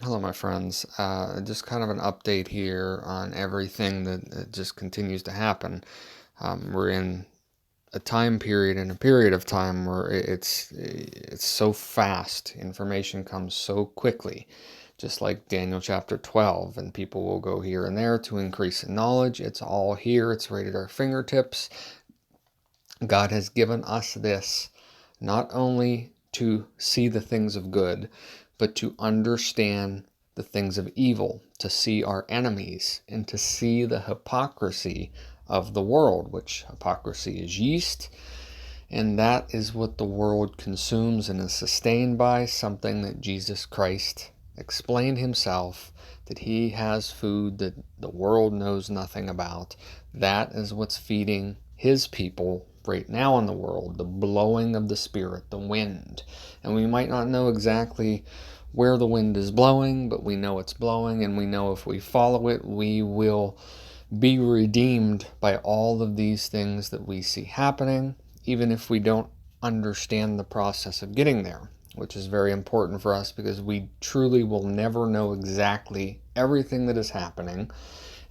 Hello, my friends. Just kind of an update here on everything that just continues to happen. We're in a time period and a period of time where it's so fast. Information comes so quickly, just like Daniel chapter 12, and people will go here and there to increase in knowledge. It's all here. It's right at our fingertips. God has given us this not only to see the things of good, but to understand the things of evil, to see our enemies, and to see the hypocrisy of the world, which hypocrisy is yeast, and that is what the world consumes and is sustained by, something that Jesus Christ explained himself, that he has food that the world knows nothing about. That is what's feeding his people right now in the world, the blowing of the Spirit, the wind. And we might not know exactly where the wind is blowing, but we know it's blowing, and we know if we follow it, we will be redeemed by all of these things that we see happening, even if we don't understand the process of getting there, which is very important for us because we truly will never know exactly everything that is happening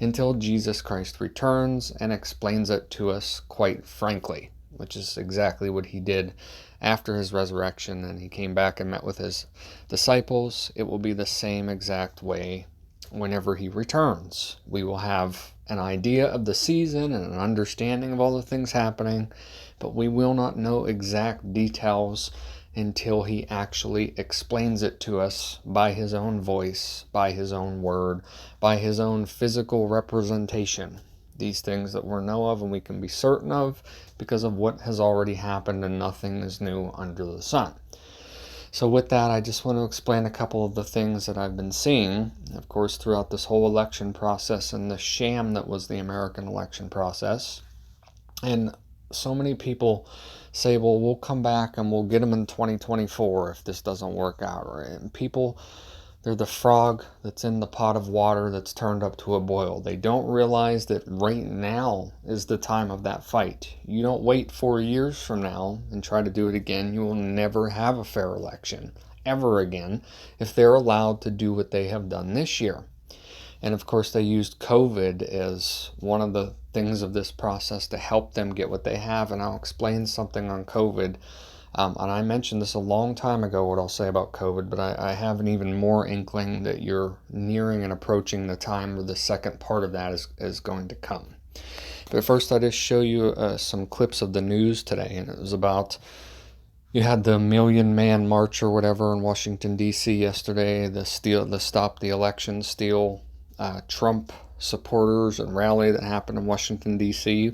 until Jesus Christ returns and explains it to us quite frankly, which is exactly what he did after his resurrection and he came back and met with his disciples. It will be the same exact way whenever he returns. We will have an idea of the season and an understanding of all the things happening, but we will not know exact details until he actually explains it to us by his own voice, by his own word, by his own physical representation. These things that we know of and we can be certain of because of what has already happened, and nothing is new under the sun. So with that, I just want to explain a couple of the things that I've been seeing, of course, throughout this whole election process and the sham that was the American election process. And so many people say, well, we'll come back and we'll get them in 2024 if this doesn't work out. Right? And people, they're the frog that's in the pot of water that's turned up to a boil. They don't realize that right now is the time of that fight. You don't wait 4 years from now and try to do it again. You will never have a fair election ever again if they're allowed to do what they have done this year. And of course, they used COVID as one of the things of this process to help them get what they have. And I'll explain something on COVID. And I mentioned this a long time ago, what I'll say about COVID, but I have an even more inkling that you're nearing and approaching the time where the second part of that is going to come. But first, I just show you some clips of the news today, and it was about you had the Million Man March or whatever in Washington D.C. yesterday. The Stop the Election Steal Trump supporters and rally that happened in Washington D.C.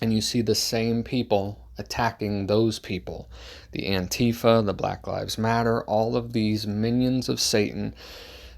And you see the same people attacking those people, the Antifa, the Black Lives Matter, all of these minions of Satan.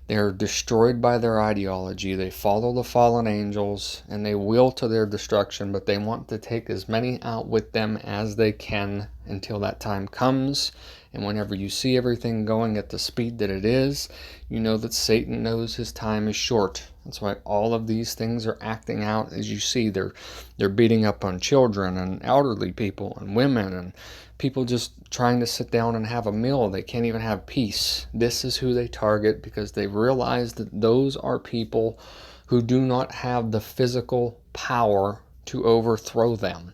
They're destroyed by their ideology. They follow the fallen angels and they will to their destruction, but they want to take as many out with them as they can until that time comes. And whenever you see everything going at the speed that it is, you know that Satan knows his time is short. That's why all of these things are acting out. As you see, they're beating up on children and elderly people and women and people just trying to sit down and have a meal. They can't even have peace. This is who they target because they realize that those are people who do not have the physical power to overthrow them.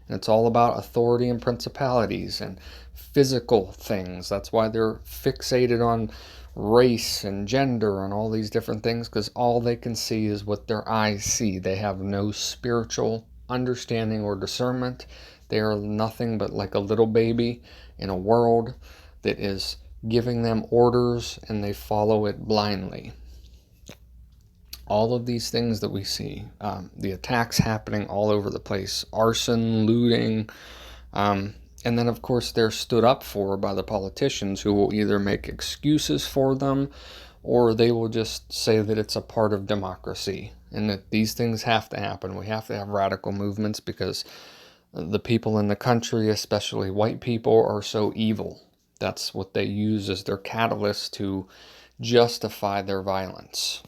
And it's all about authority and principalities and physical things. That's why they're fixated on race and gender and all these different things, because all they can see is what their eyes see. They have no spiritual understanding or discernment. They are nothing but like a little baby in a world that is giving them orders and they follow it blindly. All of these things that we see, the attacks happening all over the place, arson, looting, and then of course they're stood up for by the politicians who will either make excuses for them or they will just say that it's a part of democracy and that these things have to happen. We have to have radical movements because the people in the country, especially white people, are so evil. That's what they use as their catalyst to justify their violence.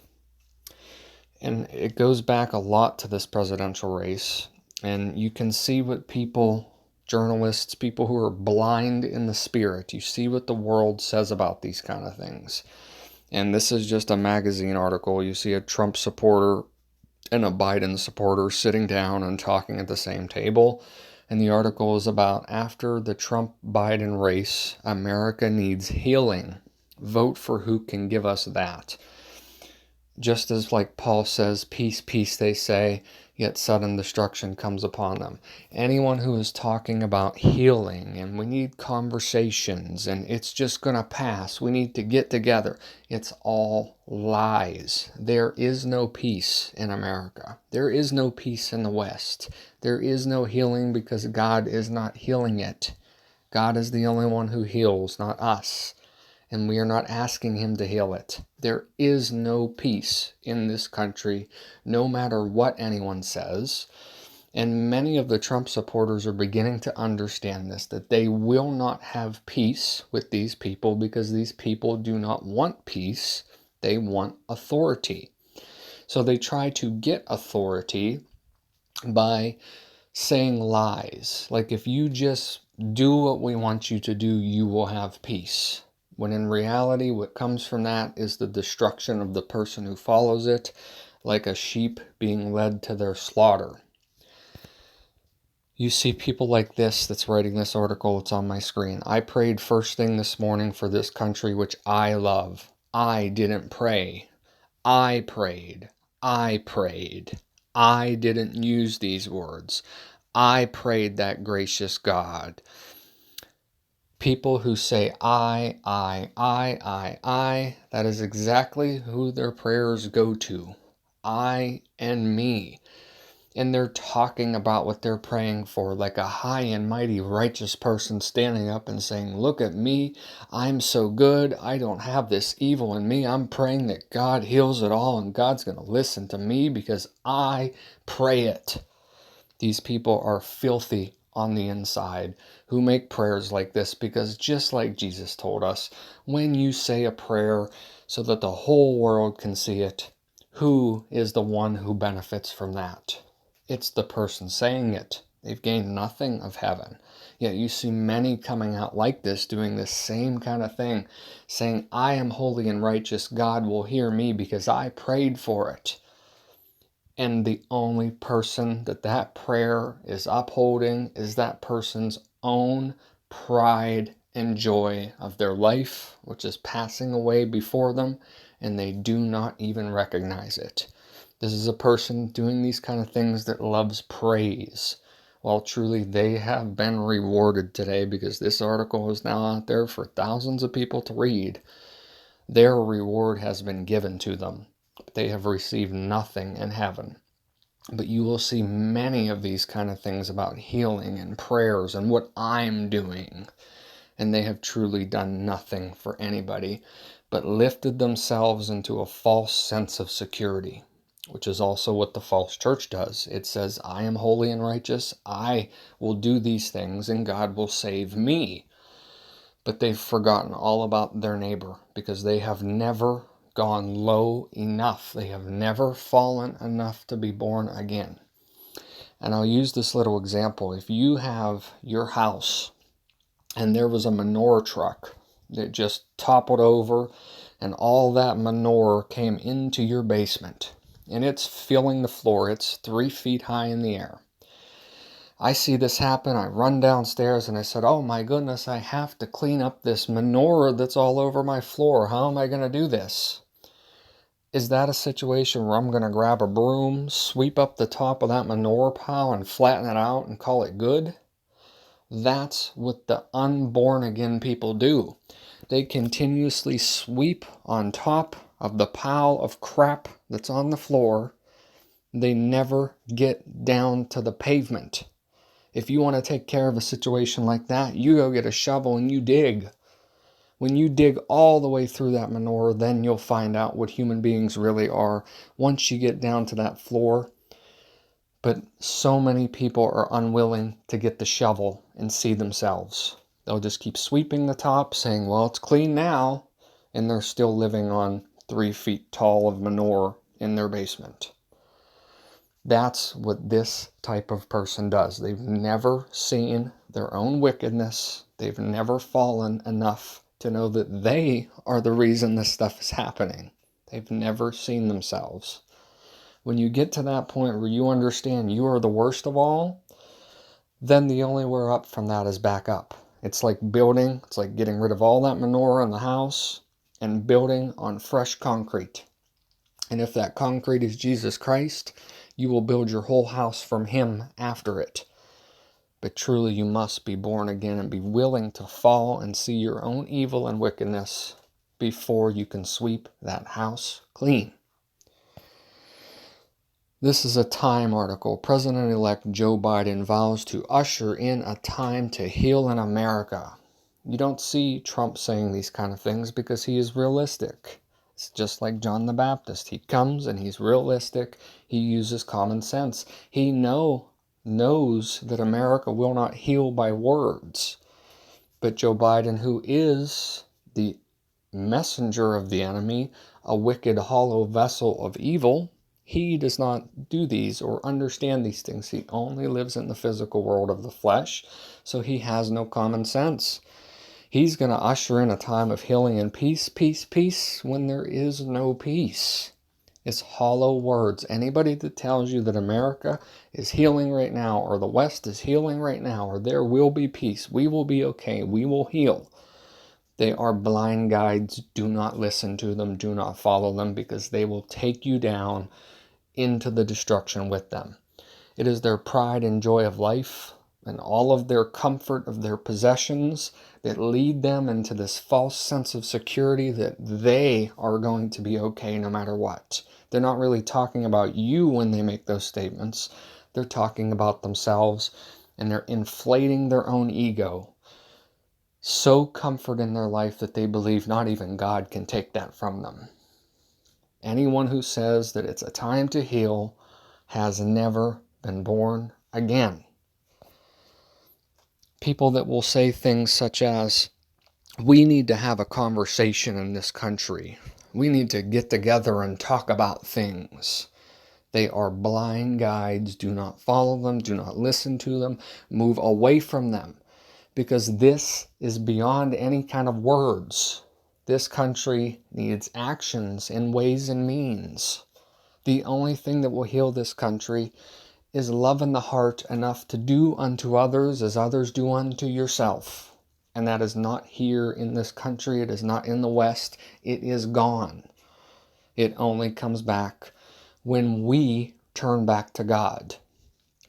And it goes back a lot to this presidential race. And you can see what people, journalists, people who are blind in the spirit, you see what the world says about these kind of things. And this is just a magazine article. You see a Trump supporter and a Biden supporter sitting down and talking at the same table. And the article is about, after the Trump-Biden race, America needs healing. Vote for who can give us that. Just as, like Paul says, peace, peace, they say, yet sudden destruction comes upon them. Anyone who is talking about healing, and we need conversations, and it's just going to pass, we need to get together, it's all lies. There is no peace in America. There is no peace in the West. There is no healing because God is not healing it. God is the only one who heals, not us. And we are not asking him to heal it. There is no peace in this country, no matter what anyone says. And many of the Trump supporters are beginning to understand this, that they will not have peace with these people because these people do not want peace. They want authority. So they try to get authority by saying lies. Like, if you just do what we want you to do, you will have peace. When in reality, what comes from that is the destruction of the person who follows it, like a sheep being led to their slaughter. You see people like this that's writing this article, it's on my screen. I prayed first thing this morning for this country which I love. I didn't pray. I prayed. I prayed. I didn't use these words. I prayed that gracious God. People who say I, that is exactly who their prayers go to. I and me. And they're talking about what they're praying for, like a high and mighty righteous person standing up and saying, look at me, I'm so good, I don't have this evil in me, I'm praying that God heals it all and God's going to listen to me because I pray it. These people are filthy on the inside who make prayers like this, because just like Jesus told us, when you say a prayer so that the whole world can see it, who is the one who benefits from that? It's the person saying it. They've gained nothing of heaven. Yet you see many coming out like this, doing this same kind of thing, saying, I am holy and righteous, God will hear me because I prayed for it. And the only person that prayer is upholding is that person's own pride and joy of their life, which is passing away before them, and they do not even recognize it. This is a person doing these kind of things that loves praise. Well, truly, they have been rewarded today, because this article is now out there for thousands of people to read. Their reward has been given to them. They have received nothing in heaven. But you will see many of these kind of things about healing and prayers and what I'm doing. And they have truly done nothing for anybody, but lifted themselves into a false sense of security, which is also what the false church does. It says, I am holy and righteous, I will do these things, and God will save me. But they've forgotten all about their neighbor, because they have never gone low enough. They have never fallen enough to be born again. And I'll use this little example. If you have your house and there was a manure truck that just toppled over and all that manure came into your basement and it's filling the floor, it's 3 feet high in the air. I see this happen, I run downstairs and I said, oh my goodness, I have to clean up this manure that's all over my floor. How am I going to do this? Is that a situation where I'm going to grab a broom, sweep up the top of that manure pile and flatten it out and call it good? That's what the unborn again people do. They continuously sweep on top of the pile of crap that's on the floor. They never get down to the pavement. If you want to take care of a situation like that, you go get a shovel and you dig. When you dig all the way through that manure, then you'll find out what human beings really are once you get down to that floor. But so many people are unwilling to get the shovel and see themselves. They'll just keep sweeping the top, saying, well, it's clean now, and they're still living on 3 feet tall of manure in their basement. That's what this type of person does. They've never seen their own wickedness. They've never fallen enough to know that they are the reason this stuff is happening. They've never seen themselves. When you get to that point where you understand you are the worst of all, then the only way up from that is back up. It's like building, it's like getting rid of all that manure in the house and building on fresh concrete. And if that concrete is Jesus Christ, you will build your whole house from Him after it. But truly you must be born again and be willing to fall and see your own evil and wickedness before you can sweep that house clean. This is a Time article. President-elect Joe Biden vows to usher in a time to heal in America. You don't see Trump saying these kind of things because he is realistic. It's just like John the Baptist. He comes and he's realistic. He uses common sense. He knows that America will not heal by words. But Joe Biden, who is the messenger of the enemy, a wicked, hollow vessel of evil, he does not do these or understand these things. He only lives in the physical world of the flesh, so he has no common sense. He's going to usher in a time of healing and peace, peace, peace, when there is no peace. It's hollow words. Anybody that tells you that America is healing right now, or the West is healing right now, or there will be peace, we will be okay, we will heal, they are blind guides. Do not listen to them. Do not follow them, because they will take you down into the destruction with them. It is their pride and joy of life and all of their comfort of their possessions that lead them into this false sense of security that they are going to be okay no matter what. They're not really talking about you when they make those statements. They're talking about themselves, and they're inflating their own ego. So comfort in their life that they believe not even God can take that from them. Anyone who says that it's a time to heal has never been born again. People that will say things such as, we need to have a conversation in this country. We need to get together and talk about things. They are blind guides. Do not follow them. Do not listen to them. Move away from them. Because this is beyond any kind of words. This country needs actions in ways and means. The only thing that will heal this country is love in the heart enough to do unto others as others do unto yourself. And that is not here in this country. It is not in the West. It is gone. It only comes back when we turn back to God.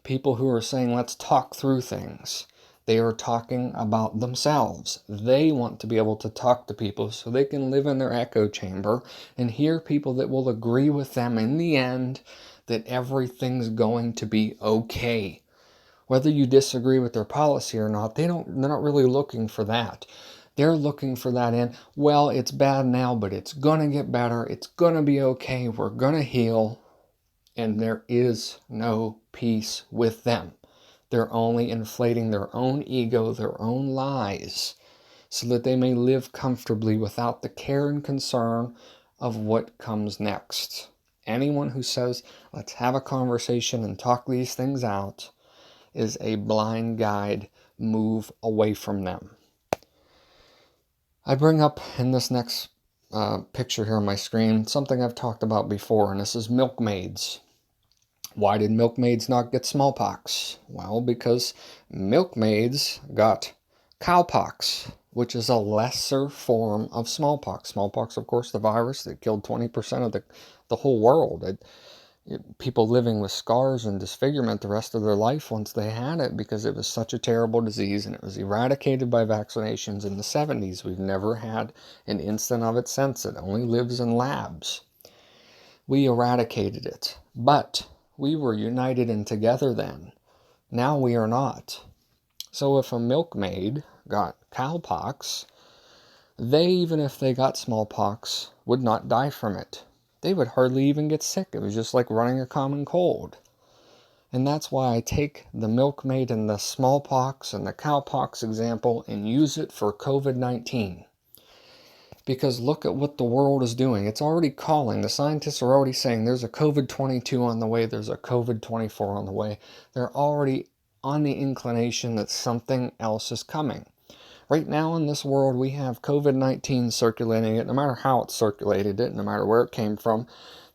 People who are saying, let's talk through things, they are talking about themselves. They want to be able to talk to people so they can live in their echo chamber and hear people that will agree with them in the end that everything's going to be okay. Whether you disagree with their policy or not, they're not really looking for that. They're looking for that in, well, it's bad now, but it's going to get better. It's going to be okay. We're going to heal. And there is no peace with them. They're only inflating their own ego, their own lies, so that they may live comfortably without the care and concern of what comes next. Anyone who says, let's have a conversation and talk these things out, is a blind guide. Move away from them. I bring up in this next picture here on my screen something I've talked about before, and this is milkmaids. Why did milkmaids not get smallpox? Well, because milkmaids got cowpox, which is a lesser form of smallpox. Smallpox, of course, the virus that killed 20% of the whole world. People living with scars and disfigurement the rest of their life once they had it, because it was such a terrible disease, and it was eradicated by vaccinations in the 70s. We've never had an instant of it since. It only lives in labs. We eradicated it, but we were united and together then. Now we are not. So if a milkmaid got cowpox, they, even if they got smallpox, would not die from it. They would hardly even get sick. It was just like running a common cold. And that's why I take the milkmaid and the smallpox and the cowpox example and use it for COVID-19. Because look at what the world is doing. It's already calling. The scientists are already saying there's a COVID-22 on the way. There's a COVID-24 on the way. They're already on the inclination that something else is coming. Right now in this world, we have COVID-19 circulating it, no matter how it circulated it, no matter where it came from.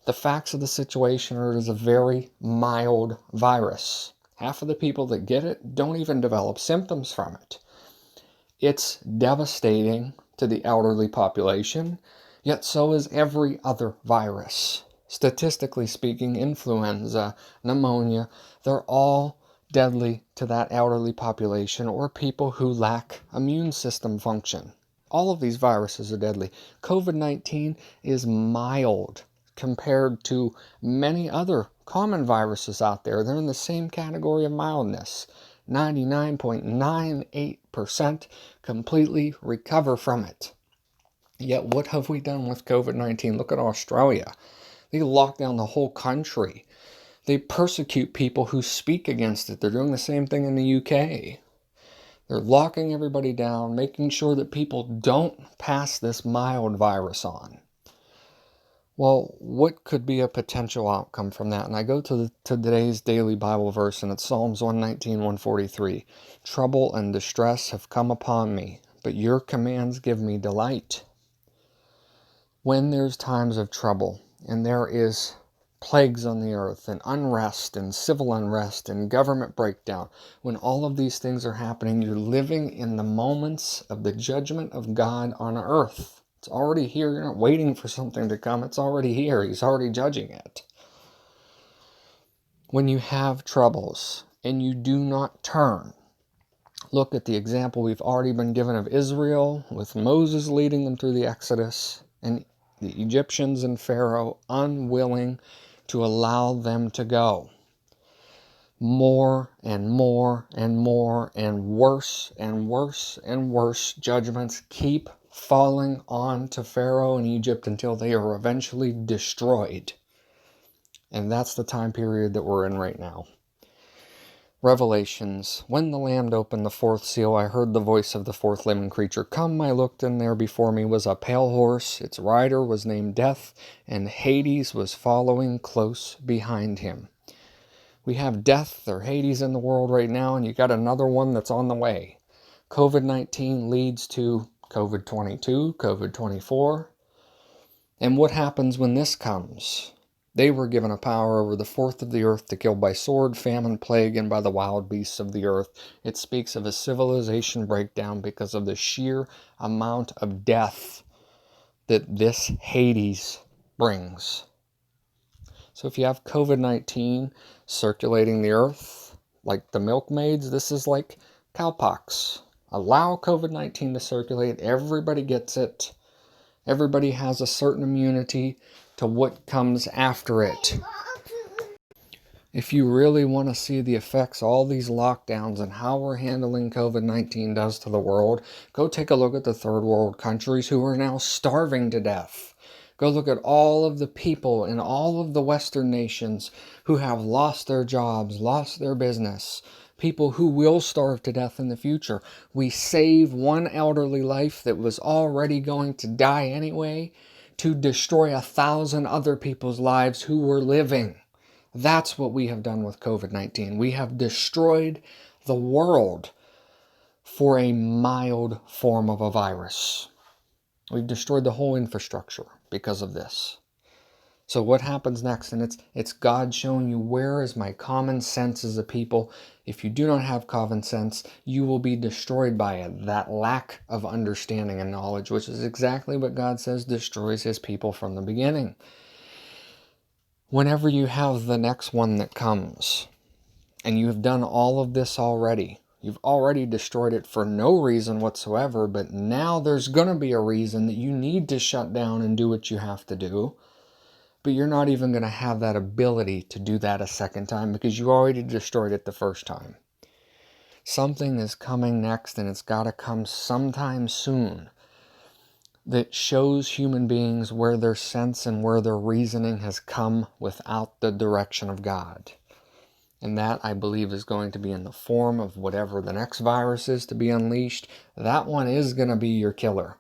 The facts of the situation are it is a very mild virus. Half of the people that get it don't even develop symptoms from it. It's devastating to the elderly population, yet so is every other virus. Statistically speaking, influenza, pneumonia, they're all deadly to that elderly population or people who lack immune system function. All of these viruses are deadly. COVID-19 is mild compared to many other common viruses out there. They're in the same category of mildness. 99.98% completely recover from it. Yet what have we done with COVID-19? Look at Australia. They lock down the whole country. They persecute people who speak against it. They're doing the same thing in the UK. They're locking everybody down, making sure that people don't pass this mild virus on. Well, what could be a potential outcome from that? And I go to today's daily Bible verse, and it's Psalms 119, 143. Trouble and distress have come upon me, but your commands give me delight. When there's times of trouble, and there is plagues on the earth, and unrest, and civil unrest, and government breakdown, when all of these things are happening, you're living in the moments of the judgment of God on earth. It's already here. You're not waiting for something to come. It's already here. He's already judging it. When you have troubles and you do not turn, look at the example we've already been given of Israel with Moses leading them through the Exodus and the Egyptians and Pharaoh unwilling to allow them to go. More and more and more and worse and worse and worse judgments keep falling on to Pharaoh and Egypt until they are eventually destroyed. And that's the time period that we're in right now. Revelations. When the Lamb opened the fourth seal, I heard the voice of the fourth living creature. Come, I looked, and there before me was a pale horse. Its rider was named Death, and Hades was following close behind him. We have death or Hades in the world right now, and you got another one that's on the way. COVID-19 leads to COVID-22, COVID-24. And what happens when this comes? They were given a power over the fourth of the earth to kill by sword, famine, plague, and by the wild beasts of the earth. It speaks of a civilization breakdown because of the sheer amount of death that this Hades brings. So if you have COVID-19 circulating the earth, like the milkmaids, this is like cowpox. Allow COVID-19 to circulate. Everybody gets it. Everybody has a certain immunity to what comes after it. If you really want to see the effects all these lockdowns and how we're handling COVID-19 does to the world, go take a look at the third world countries who are now starving to death. Go look at all of the people in all of the Western nations who have lost their jobs, lost their business, people who will starve to death in the future. We save one elderly life that was already going to die anyway to destroy 1,000 other people's lives who were living. That's what we have done with COVID-19. We have destroyed the world for a mild form of a virus. We've destroyed the whole infrastructure because of this. So what happens next? And it's God showing you, where is my common sense as a people? If you do not have common sense, you will be destroyed by it. That lack of understanding and knowledge, which is exactly what God says destroys his people from the beginning. Whenever you have the next one that comes, and you have done all of this already, you've already destroyed it for no reason whatsoever, but now there's going to be a reason that you need to shut down and do what you have to do. But you're not even going to have that ability to do that a second time because you already destroyed it the first time. Something is coming next, and it's got to come sometime soon, that shows human beings where their sense and where their reasoning has come without the direction of God. And that, I believe, is going to be in the form of whatever the next virus is to be unleashed. That one is going to be your killer.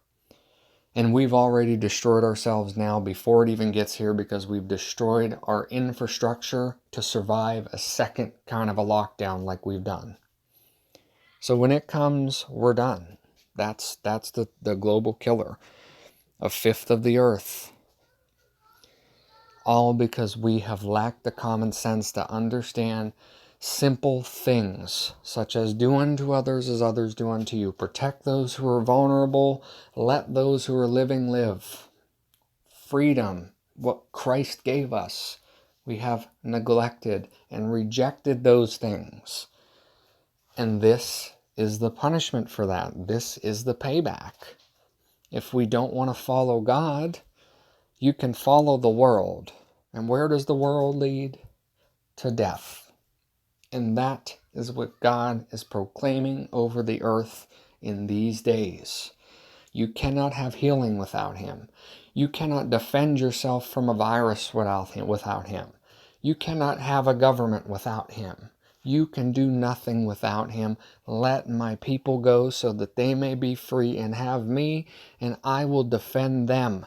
And we've already destroyed ourselves now before it even gets here, because we've destroyed our infrastructure to survive a second kind of a lockdown like we've done. So when it comes, we're done. That's the global killer. A fifth of the earth. All because we have lacked the common sense to understand simple things, such as do unto others as others do unto you. Protect those who are vulnerable. Let those who are living live. Freedom, what Christ gave us. We have neglected and rejected those things. And this is the punishment for that. This is the payback. If we don't want to follow God, you can follow the world. And where does the world lead? To death. And that is what God is proclaiming over the earth in these days. You cannot have healing without Him. You cannot defend yourself from a virus without Him. You cannot have a government without Him. You can do nothing without Him. Let my people go so that they may be free and have me, and I will defend them.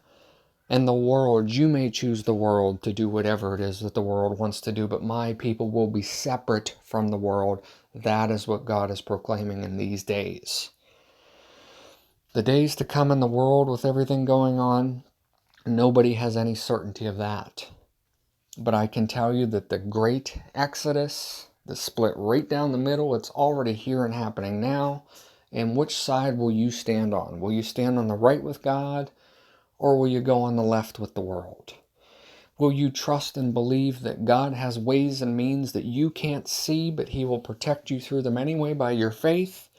And the world, you may choose the world to do whatever it is that the world wants to do, but my people will be separate from the world. That is what God is proclaiming in these days. The days to come in the world with everything going on, nobody has any certainty of that. But I can tell you that the great exodus, the split right down the middle, it's already here and happening now. And which side will you stand on? Will you stand on the right with God? Or will you go on the left with the world? Will you trust and believe that God has ways and means that you can't see, but He will protect you through them anyway by your faith?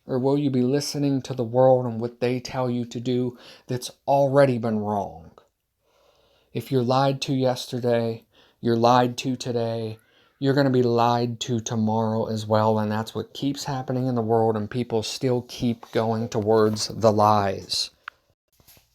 Or will you be listening to the world and what they tell you to do that's already been wrong? If you're lied to yesterday, you're lied to today, you're going to be lied to tomorrow as well. And that's what keeps happening in the world, and people still keep going towards the lies.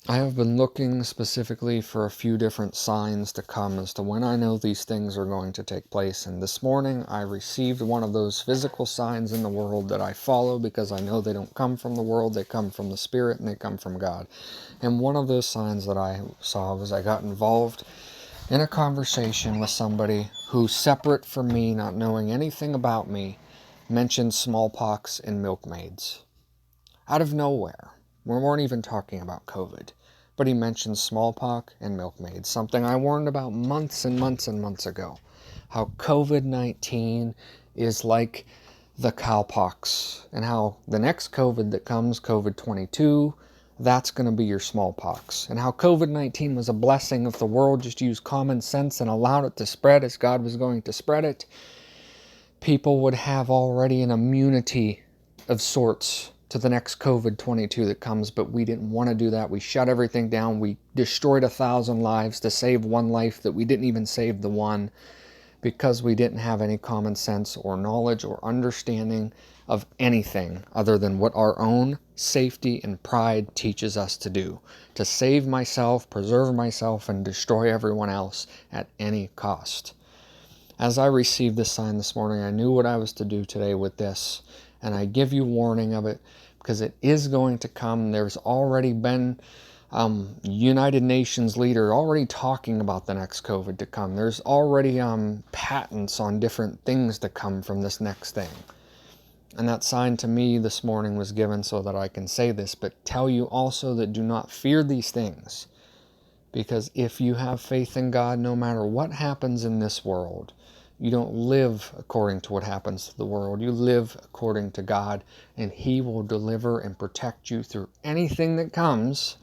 I have been looking specifically for a few different signs to come as to when I know these things are going to take place. And this morning I received one of those physical signs in the world that I follow because I know they don't come from the world, they come from the Spirit and they come from God. And one of those signs that I saw was I got involved in a conversation with somebody who, separate from me, not knowing anything about me, mentioned smallpox and milkmaids. Out of nowhere. We weren't even talking about COVID. But he mentioned smallpox and milkmaids, something I warned about months and months and months ago. How COVID-19 is like the cowpox, and how the next COVID that comes, COVID-22, that's going to be your smallpox. And how COVID-19 was a blessing if the world just used common sense and allowed it to spread as God was going to spread it. People would have already an immunity of sorts to the next COVID-22 that comes, but we didn't want to do that. We shut everything down. We destroyed 1,000 lives to save one life that we didn't even save the one, because we didn't have any common sense or knowledge or understanding of anything other than what our own safety and pride teaches us to do. To save myself, preserve myself, and destroy everyone else at any cost. As I received this sign this morning, I knew what I was to do today with this. And I give you warning of it because it is going to come. There's already been United Nations leader already talking about the next COVID to come. There's already patents on different things to come from this next thing. And that sign to me this morning was given so that I can say this, but tell you also that do not fear these things. Because if you have faith in God, no matter what happens in this world, you don't live according to what happens to the world. You live according to God, and He will deliver and protect you through anything that comes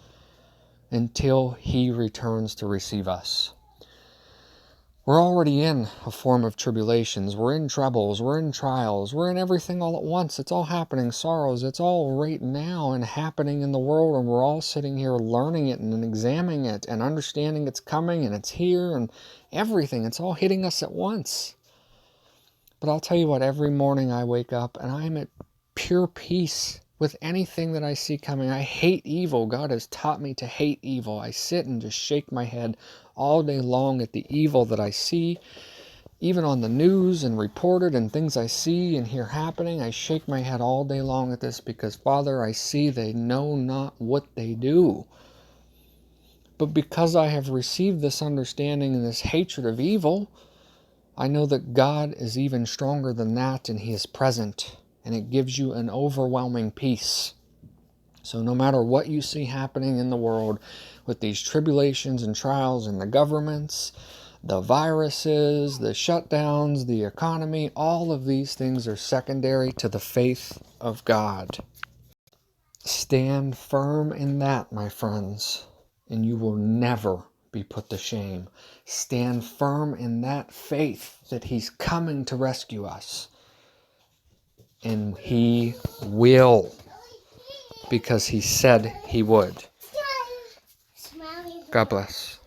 until He returns to receive us. We're already in a form of tribulations. We're in troubles. We're in trials. We're in everything all at once. It's all happening. Sorrows. It's all right now and happening in the world, and we're all sitting here learning it and examining it and understanding it's coming and it's here and everything. It's all hitting us at once. But I'll tell you what, every morning I wake up and I'm at pure peace with anything that I see coming. I hate evil. God has taught me to hate evil. I sit and just shake my head all day long at the evil that I see, even on the news and reported and things I see and hear happening. I shake my head all day long at this because, Father, I see they know not what they do. But because I have received this understanding and this hatred of evil, I know that God is even stronger than that, and He is present, and it gives you an overwhelming peace. So no matter what you see happening in the world with these tribulations and trials and the governments, the viruses, the shutdowns, the economy, all of these things are secondary to the faith of God. Stand firm in that, my friends, and you will never be put to shame. Stand firm in that faith that He's coming to rescue us. And He will, because He said He would. God bless.